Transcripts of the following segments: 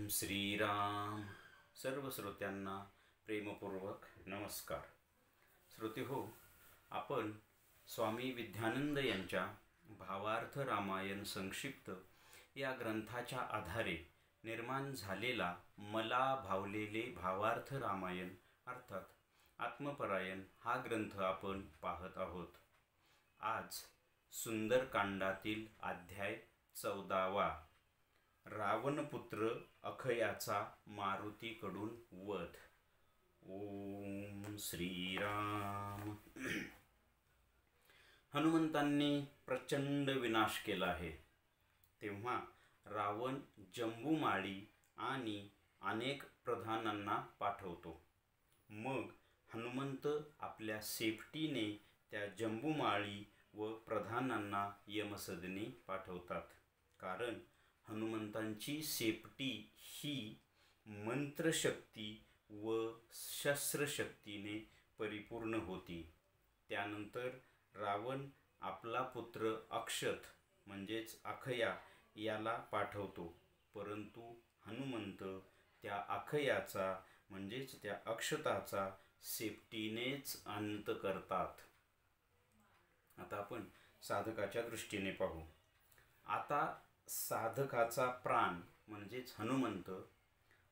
श्रीराम. सर्व श्रोत्यांना प्रेमपूर्वक नमस्कार. श्रोते हो, आपण स्वामी विद्यानंद यांच्या भावार्थ रामायण संक्षिप्त या ग्रंथाच्या आधारे निर्माण झालेला मला भावलेले भावार्थ रामायण अर्थात आत्मपरायण हा ग्रंथ आपण पाहत आहोत. आज सुंदरकांडातील अध्याय 14वा, रावणपुत्र अखयाचा मारुतीकडून वध. ओम श्रीराम. हनुमंतांनी प्रचंड विनाश केला आहे. तेव्हा रावण जंबूमाळी आणि अनेक प्रधानांना पाठवतो. मग हनुमंत आपल्या सेफ्टीने त्या जंबूमाळी व प्रधानांना यमसदनी पाठवतात. कारण हनुमंतांची सेफ्टी ही मंत्रशक्ती व शस्त्रशक्तीने परिपूर्ण होती. त्यानंतर रावण आपला पुत्र अक्षत म्हणजेच अखया याला पाठवतो. परंतु हनुमंत त्या अखयाचा म्हणजेच त्या अक्षताचा सेफ्टीनेच अंत करतात. आता आपण साधकाच्या दृष्टीने पाहू. आता साधकाचा प्राण म्हणजेच हनुमंत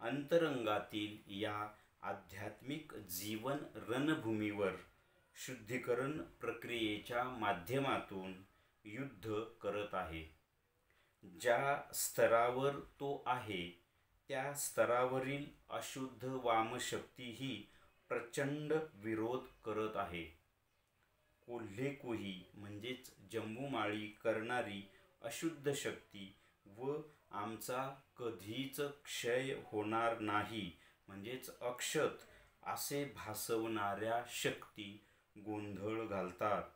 अंतरंगातील या आध्यात्मिक जीवन रणभूमीवर शुद्धीकरण प्रक्रियेच्या माध्यमातून युद्ध करत आहे. ज्या स्तरावर तो आहे त्या स्तरावरील अशुद्ध वामशक्तीही प्रचंड विरोध करत आहे. कोल्हेकुही म्हणजेच जंबूमाळी करणारी अशुद्ध शक्ती व आमचा कधीच क्षय होणार नाही म्हणजेच अक्षत असे भासवणाऱ्या शक्ती गोंधळ घालतात.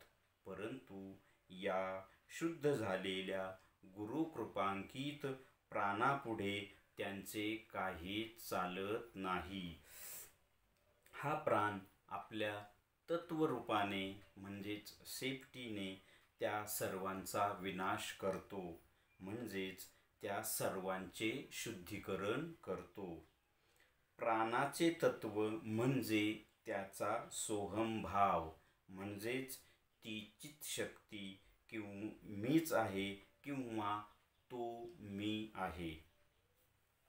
परंतु या शुद्ध झालेल्या गुरुकृपांकित प्राणापुढे त्यांचे काही चालत नाही. हा प्राण आपल्या तत्वरूपाने म्हणजेच सेफ्टीने त्या सर्वांचा विनाश करतो म्हणजेच त्या सर्वांचे शुद्धीकरण करतो. प्राणाचे तत्व म्हणजे त्याचा सोहमभाव म्हणजेच ती चित्शक्ती मीच आहे किंवा तो मी आहे.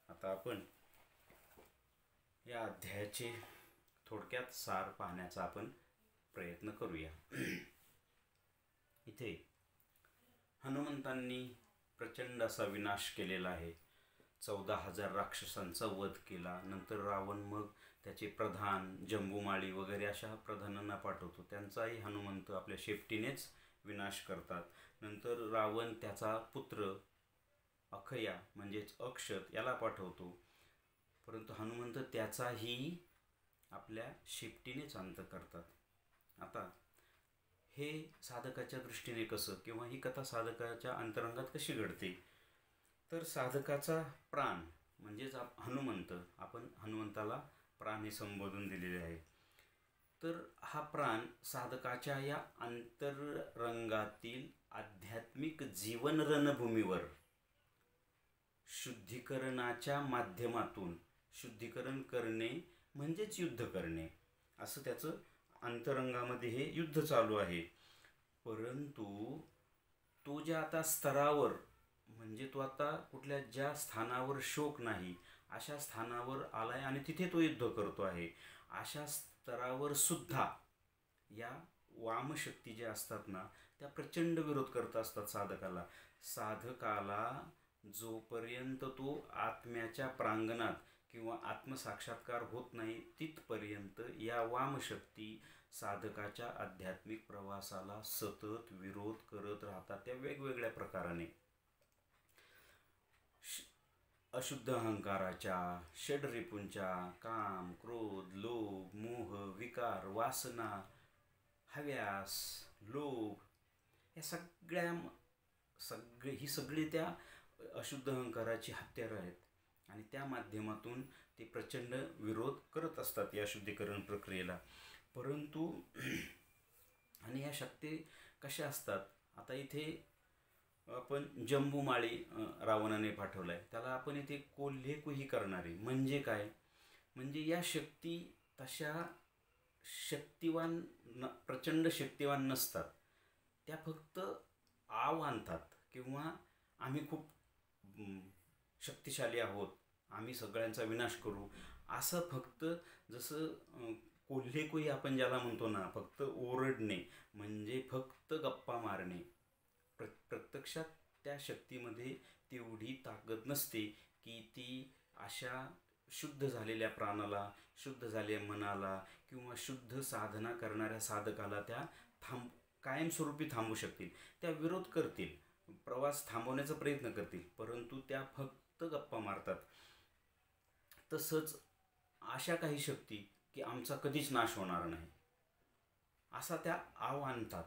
आता आपण या अध्यायाचे थोडक्यात सार पाहण्याचा आपण प्रयत्न करूया. इथे हनुमंतांनी प्रचंड असा विनाश केलेला आहे. 14,000 राक्षसांचा वध केला. नंतर रावण मग त्याचे प्रधान जंबूमाळी वगैरे अशा प्रधानांना पाठवतो. त्यांचाही हनुमंत आपल्या शेपटीनेच विनाश करतात. नंतर रावण त्याचा पुत्र अखया म्हणजेच अक्षत याला पाठवतो. परंतु हनुमंत त्याचाही आपल्या शेपटीनेच अंत करतात. आता हे साधकाच्या दृष्टीने कसं किंवा ही कथा साधकाच्या अंतरंगात कशी घडते, तर साधकाचा प्राण म्हणजेच हनुमंत, आपण हनुमंताला प्राण हे संबोधून दिलेले आहे. तर हा प्राण साधकाच्या या अंतरंगातील आध्यात्मिक जीवन रणभूमीवर शुद्धीकरणाच्या माध्यमातून शुद्धीकरण करणे म्हणजेच युद्ध करणे असं त्याचं अंतरंगामध्ये हे युद्ध चालू आहे. परंतु तो ज्या आता स्तरावर म्हणजे तो आता कुठल्या ज्या स्थानावर शोक नाही अशा स्थानावर आलाय आणि तिथे तो युद्ध करतो आहे. अशा स्तरावर सुद्धा या वामशक्ती ज्या असतात ना त्या प्रचंड विरोध करत असतात साधकाला. साधकाला जोपर्यंत तो आत्म्याच्या प्रांगणात किंवा आत्मसाक्षात्कार होत नाही तिथपर्यंत या वामशक्ती साधकाच्या आध्यात्मिक प्रवासाला सतत विरोध करत राहतात. त्या वेगवेगळ्या प्रकाराने अशुद्ध अहंकाराच्या, षड्रिपूंच्या, काम, क्रोध, लोभ, मोह, विकार, वासना, हव्यास, लोभ या ही सगळी त्या अशुद्ध अहंकाराची हत्यारं आहेत. आणि त्या माध्यमातून ते प्रचंड विरोध करत असतात या शुद्धीकरण प्रक्रियेला. परंतु आणि या शक्ती कशा असतात, आता इथे आपण जंबूमाळी रावणाने पाठवलाय, त्याला आपण इथे कोल्हे कुही करणारे म्हणजे काय, म्हणजे या शक्ती तशा शक्तिवान प्रचंड शक्तिवान नसतात. त्या फक्त आव आणतात किंवा आम्ही खूप शक्तिशाली आहोत, आम्ही सगळ्यांचा विनाश करू, असं फक्त जसं कोल्हेकुई आपण ज्याला म्हणतो ना, फक्त ओरडणे म्हणजे फक्त गप्पा मारणे. प्रत्यक्षात त्या शक्तीमध्ये तेवढी ताकद नसते की ती अशा शुद्ध झालेल्या प्राणाला, शुद्ध झालेल्या मनाला किंवा शुद्ध साधना करणाऱ्या साधकाला त्या कायमस्वरूपी थांबू शकतील. त्या विरोध करतील, प्रवास थांबवण्याचा प्रयत्न करतील, परंतु त्या फक्त गप्पा मारतात. तसंच अशा काही शक्ती की आमचा कधीच नाश होणार नाही असा त्या आव आणतात,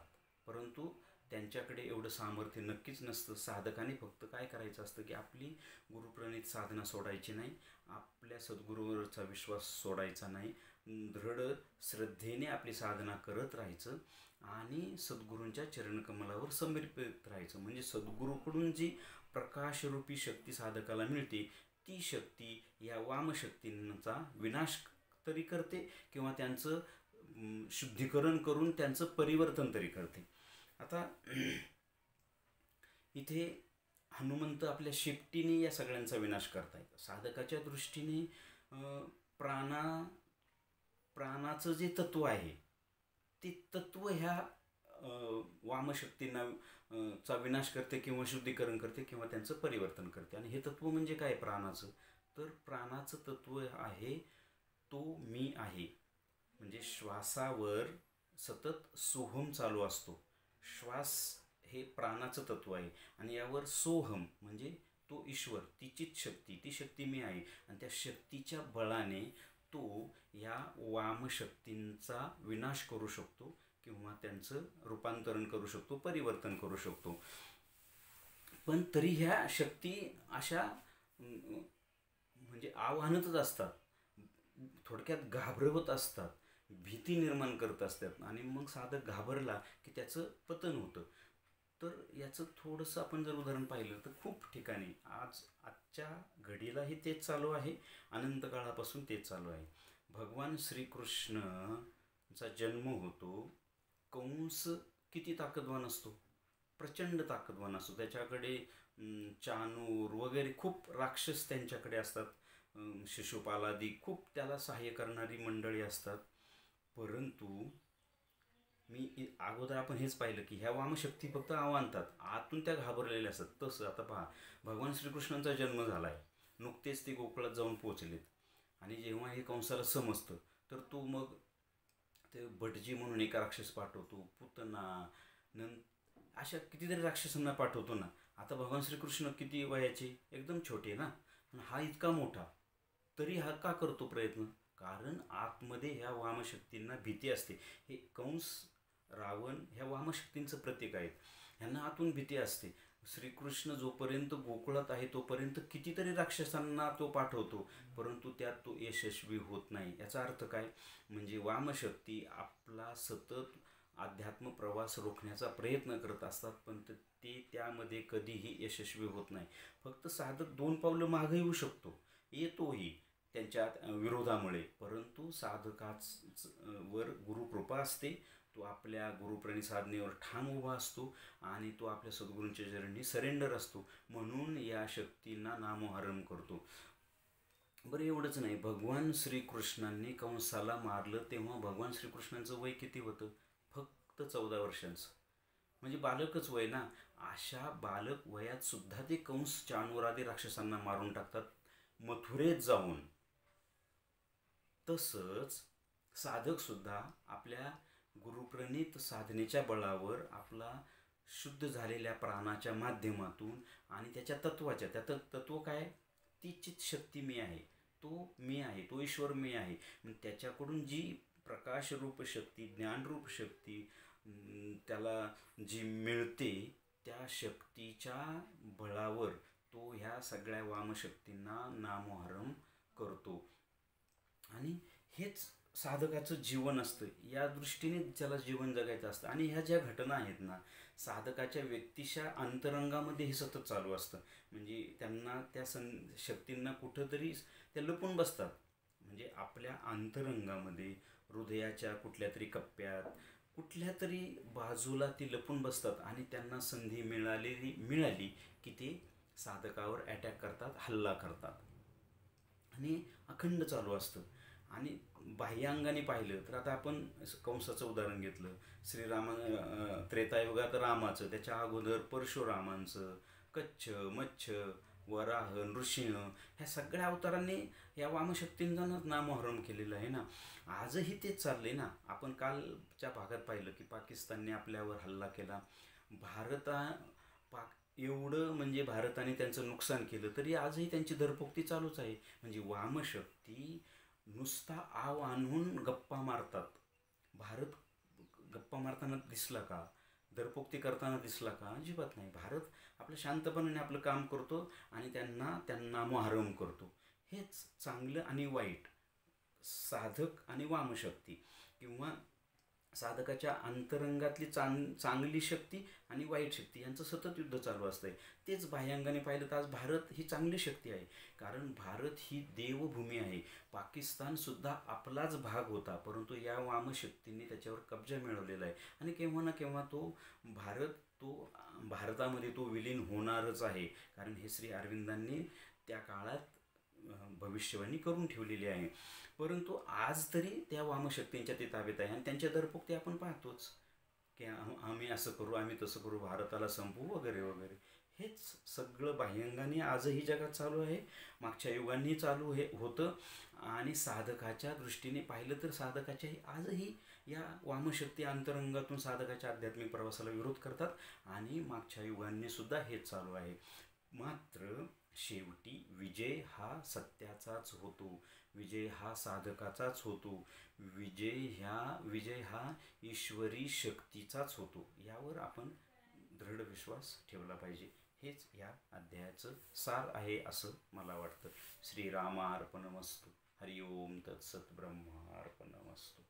परंतु त्यांच्याकडे एवढं सामर्थ्य नक्कीच नसतं. साधकाने फक्त काय करायचं असतं की आपली गुरुप्रणित साधना सोडायची नाही, आपल्या सद्गुरूवरचा विश्वास सोडायचा नाही, दृढ श्रद्धेने आपली साधना करत राहायचं आणि सद्गुरूंच्या चरणकमलावर समर्पित राहायचं. म्हणजे सद्गुरूकडून जी प्रकाशरूपी शक्ती साधकाला मिळते, ती शक्ती या वामशक्तींचा विनाश तरी करते किंवा त्यांचं शुद्धीकरण करून त्यांचं परिवर्तन तरी करते. आता इथे हनुमंत आपल्या शेपटीने या सगळ्यांचा विनाश करतायत. साधकाच्या दृष्टीने प्राणाचं जे तत्व आहे ते तत्व ह्या वामशक्तींना चा विनाश करते किंवा शुद्धीकरण करते किंवा त्यांचं परिवर्तन करते. आणि हे तत्व म्हणजे काय प्राणाचं, तर प्राणाचं तत्व आहे तो मी आहे. म्हणजे श्वासावर सतत सोहम चालू असतो. श्वास हे प्राणाचं तत्व आहे आणि यावर सोहम म्हणजे तो ईश्वर, तिचीच शक्ती, ती शक्ती मी आहे. आणि त्या शक्तीच्या बळाने तो या वामशक्तींचा विनाश करू शकतो किंवा त्यांचं रूपांतरण करू शकतो, परिवर्तन करू शकतो. पण तरी ह्या शक्ती अशा म्हणजे आव्हानातच असतात, थोडक्यात घाबरवत असतात, भीती निर्माण करत असतात आणि मग साधक घाबरला की त्याचं पतन होतं. तर याचं थोडंसं आपण जर उदाहरण पाहिलं तर खूप ठिकाणी आजच्या घडीलाही तेच चालू आहे, अनंत काळापासून तेच चालू आहे. भगवान श्रीकृष्णचा जन्म होतो, कंस किती ताकदवान असतो, प्रचंड ताकदवान असतो. त्याच्याकडे चाणूर वगैरे खूप राक्षस त्यांच्याकडे असतात, शिशुपालादी खूप त्याला सहाय्य करणारी मंडळी असतात. परंतु मी अगोदर आपण हेच पाहिलं की ह्या वामशक्ती फक्त आव्हानतात, आतून त्या घाबरलेल्या असतात. तसं आता पहा, भगवान श्रीकृष्णांचा जन्म झाला आहे, नुकतेच ते गोकुळात जाऊन पोचलेत आणि जेव्हा हे कंसाला समजतं तर तो मग ते भटजी म्हणून एका राक्षस पाठवतो, पुतना अशा कितीतरी राक्षसांना पाठवतो ना. आता भगवान श्रीकृष्ण किती वयाचे, एकदम छोटे ना, हा इतका मोठा, तरी हा का करतो प्रयत्न, कारण आतमध्ये ह्या वामशक्तींना भीती असते. हे कंस, रावण ह्या वामशक्तींचं प्रतीक आहेत, ह्यांना आतून भीती असते. श्रीकृष्ण जोपर्यंत गोकुळात आहे तोपर्यंत कितीतरी राक्षसांना तो पाठवतो, परंतु त्यात तो यशस्वी होत नाही. याचा अर्थ काय, म्हणजे वामशक्ती आपला सतत अध्यात्म प्रवास रोखण्याचा प्रयत्न करत असतात, पण ते त्यामध्ये कधीही यशस्वी होत नाही. फक्त साधक 2 पावलं मागे येऊ शकतो, येतोही त्यांच्या विरोधामुळे, परंतु साधकाच वर गुरुकृपा असते. तो आपल्या गुरुप्रणित साधनेवर ठाम उभा असतो आणि तो आपल्या सद्गुरूंच्या चरणी सरेंडर असतो, म्हणून या शक्तींना नामोहरम करतो. बरं, एवढंच नाही, भगवान श्रीकृष्णांनी कंसाला मारलं तेव्हा भगवान श्रीकृष्णांचं वय किती होतं, फक्त 14 वर्षांचं, म्हणजे बालकच वय ना. अशा बालक वयात सुद्धा ते कंस चाणूरादी राक्षसांना मारून टाकतात मथुरेत जाऊन. तसंच साधक सुद्धा आपल्या गुरुप्रणित साधनेच्या बळावर आपला शुद्ध झालेल्या प्राणाच्या माध्यमातून आणि त्याच्या तत्वाच्या, त्या तत्व काय, तीचीच शक्ती मी आहे, तो मी आहे, तो ईश्वर मी आहे. त्याच्याकडून जी प्रकाशरूप शक्ती, ज्ञानरूप शक्ती त्याला जी मिळते, त्या शक्तीच्या बळावर तो ह्या सगळ्या वामशक्तींना नामोहरम करतो. आणि हेच साधकाचं जीवन असतं, या दृष्टीने त्याला जीवन जगायचं असतं. आणि ह्या ज्या घटना आहेत ना, साधकाच्या व्यक्तिशा अंतरंगामध्ये हे सतत चालू असतं. म्हणजे त्यांना त्या शक्तींना कुठंतरी त्या लपून बसतात. म्हणजे आपल्या अंतरंगामध्ये हृदयाच्या कुठल्या तरी कप्प्यात, कुठल्या तरी बाजूला ती लपून बसतात आणि त्यांना संधी मिळाली की ते साधकावर अटॅक करतात, हल्ला करतात आणि अखंड चालू असतं. आणि बाह्यांगाने पाहिलं तर आता आपण कंसाचं उदाहरण घेतलं, त्रेतायुगात रामाचं, त्याच्या अगोदर परशुरामांचं, कच्छ, मच्छ, वराह, नृसिंह, ह्या सगळ्या अवतारांनी या वामशक्तींनाच नामोहरम केलेलं आहे ना. आजही तेच चाललंय ना. आपण कालच्या भागात पाहिलं की पाकिस्तानने आपल्यावर हल्ला केला. भारता पाक एवढं म्हणजे भारताने त्यांचं नुकसान केलं तरी आजही त्यांची धरपोक्ती चालूच आहे. म्हणजे वामशक्ती नुसता आव आणून गप्पा मारतात. भारत गप्पा मारताना दिसला का? धरपोक्ती करताना दिसला का? अजिबात नाही. भारत आपलं शांतपणाने आपलं काम करतो आणि त्यांना मोहरम करतो. हेच चांगलं आणि वाईट, साधक आणि वामशक्ती, किंवा साधकाच्या अंतरंगातली चांगली शक्ती आणि वाईट शक्ती यांचं सतत युद्ध चालू असतंय. तेच बाह्यांगाने पाहिलं तर आज भारत ही चांगली शक्ती आहे, कारण भारत ही देवभूमी आहे. पाकिस्तानसुद्धा आपलाच भाग होता, परंतु या वामशक्तींनी त्याच्यावर कब्जा मिळवलेला आहे आणि केव्हा ना केव्हा भारतामध्ये तो विलीन होणारच आहे. कारण हे श्री अरविंदांनी त्या काळात भविष्यवाणी करून ठेवलेली आहे. परंतु आज तरी त्या वामशक्तींच्या ते ताब्यात आहे आणि त्यांच्या दरपोक्ती आपण पाहतोच की आम्ही असं करू, आम्ही तसं करू, भारताला संपवू वगैरे वगैरे. हेच सगळं बाह्यंगाने आजही जगात चालू आहे, मागच्या युगांनी चालू होतं. आणि साधकाच्या दृष्टीने पाहिलं तर साधकाच्याही आजही या वामशक्ती अंतरंगातून साधकाच्या आध्यात्मिक प्रवासाला विरोध करतात आणि मागच्या युगांनी सुद्धा हेच चालू आहे. मात्र शेवटी विजय हा सत्याचाच होतो, विजय हा साधकाचाच होतो, विजय हा ईश्वरी शक्तीचाच होतो. यावर आपण दृढ विश्वास ठेवला पाहिजे. हेच या अध्यायाचं सार आहे असं मला वाटतं. श्रीरामार्पणमस्तु. हरिओम तत्सत. ब्रह्मार्पणमस्तु.